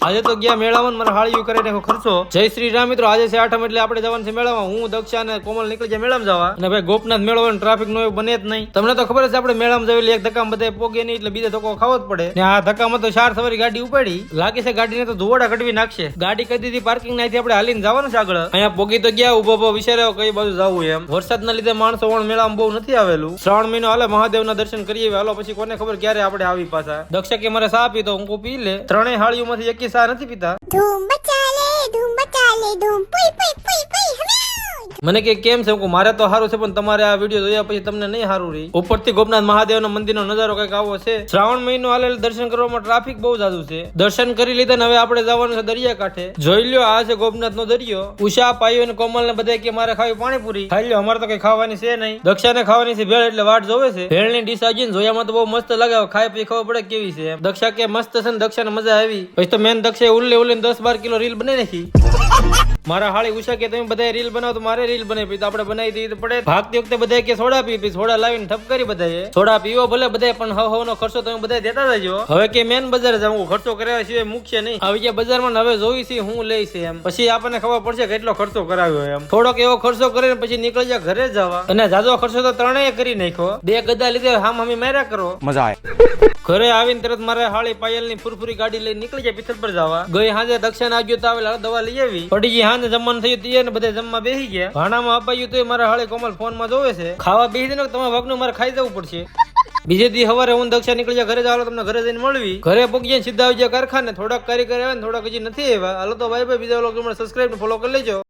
આજે તો ગયા મેળામાં મારા હાળિયું કરી નાખો ખર્ચો. જય શ્રી રામ મિત્રો, આજે છે 8મ એટલે આપણે જવાનું છે મેળામાં. હું દક્ષા અને કોમલ નીકળી જાય મેળામાં જવા. અને ભાઈ ગોપનાથ મેળો હોય ટ્રાફિક નો બને જ નહીં. તમને તો ખબર છે આપણે મેળામાં જવેલી એક ધક્કા બધે પોગે નહીં એટલે બીજા ધક્કો ખાવો જ પડે. ને આ ધક્કામાં તો 4 સવારી ગાડી ઉપાડી લાગે છે ગાડીને તો ધુવાડા કઢવી નાખશે. ગાડી કરી દીધી પાર્કિંગ નાથી આપણે હાલીને જવાનું છે આગળ. અહીંયા પોગી તો ગયા ઉભો વિચાર્યો કઈ બાજુ જવું એમ. વરસાદના લીધે માણસો પણ મેળામાં બહુ નથી આવેલું. શ્રાવણ મહિનો હાલે મહાદેવના દર્શન કરીએ હાલો, પછી કોને ખબર ક્યારે આપણે આવી પાછા. દક્ષા કે મારે ચા પીતો હું પી લે. ત્રણેય હાળીઓમાંથી એકી ચા નથી પીતા. ધૂમ બચાલે ધૂમ પુઈ પુઈ પુઈ પુઈ હમે. મને કે કેમ છે હું મારે તો સારું છે પણ તમારે આ વિડીયો જોયા પછી તમને નહીં સારું રહી. ઉપરથી ગોપનાથ મહાદેવના મંદિરનો નજારો કઈક આવો છે. શ્રાવણ મહિનો હાલે દર્શન કરવામાં ટ્રાફિક બહુ જાજુ છે. દર્શન કરી લીધા ને હવે આપણે જવાનું છે દરિયા કાંઠે. જોઈ લ્યો આ છે ગોપનાથ નો દરિયો. ઉષા પાયો અને કોમલ ને બધા કે મારે ખાવી પાણીપુરી. ખાઈ લ્યો, અમારે તો કઈ ખાવાની છે નહીં. દક્ષા ને ખાવાની છે ભેળ એટલે વાટ જોવે છે. ભેળ ની ડીશ આજી જોયામાં તો બહુ મસ્ત લાગે. ખાઈ પછી ખબર પડે કેવી છે એમ. દક્ષા કે મસ્ત છે ને દક્ષા ને મજા આવી. પછી તો મેન દક્ષા ઉલ્લે 10-12 કિલો રીલ બનાવી નાખી. મારા હાળી ઉષા કે તમે બધા રીલ બનાવો તો મારે રીલ બનાવી તો આપણે બનાવી દઈએ પડે. ભાગતી વખતે બધા કે સોડા પી સોડા લાવીને ઠપ કરી બધાએ. સોડા પીવો ભલે બધા પણ હવનો ખર્ચો તમે બધા દેતા જજો. હવે કે મેન બજાર જાવ ખર્ચો કર્યા સિવાય મુખ્ય નહીં. આવી ગયા બજારમાં હવે જોઈ છે હું લઈ છે એમ. પછી આપણને ખબર પડશે કેટલો ખર્ચો કરાવ્યો એમ. થોડોક એવો ખર્ચો કરીને પછી નીકળી જાય ઘરે જવા. અને જાજો ખર્ચો તો ત્રણેય કરી નાખ્યો. 2 ગદા લીધે હામી માર્યા કરો. મજા આવે. ઘરે આવીને તરત મારે હાળી પાયલ ની ફુરફુરી ગાડી લઈને નીકળી જાય પિથલ પર જવા. ગઈ હાજે દક્ષિણ આવ્યો તો આવેલા દવા લઈ આવી. પડી ગઈ હાજે જમવાનું થયું તીએ ને બધા જમવા બેસી ગયા. ભાણામાં અપાયું તો મારા હાળી કોમલ ફોન માં જોવે છે. ખાવા બેસી દે ને તમારે વગનું મારે ખાઈ જવું પડશે. બીજે દી સવારે હું દક્ષા નીકળી જાય ઘરે જવા. તમને ઘરે જઈને મળવી. ઘરે પગી સીધા આવી જાય કારખાને. થોડાક કારીગર આવે ને થોડાક હજી નથી આવ્યા. હાલો તો બાય બાય. બીજા લોકો સબસ્ક્રાઇબ ફોલો કરી લેજો.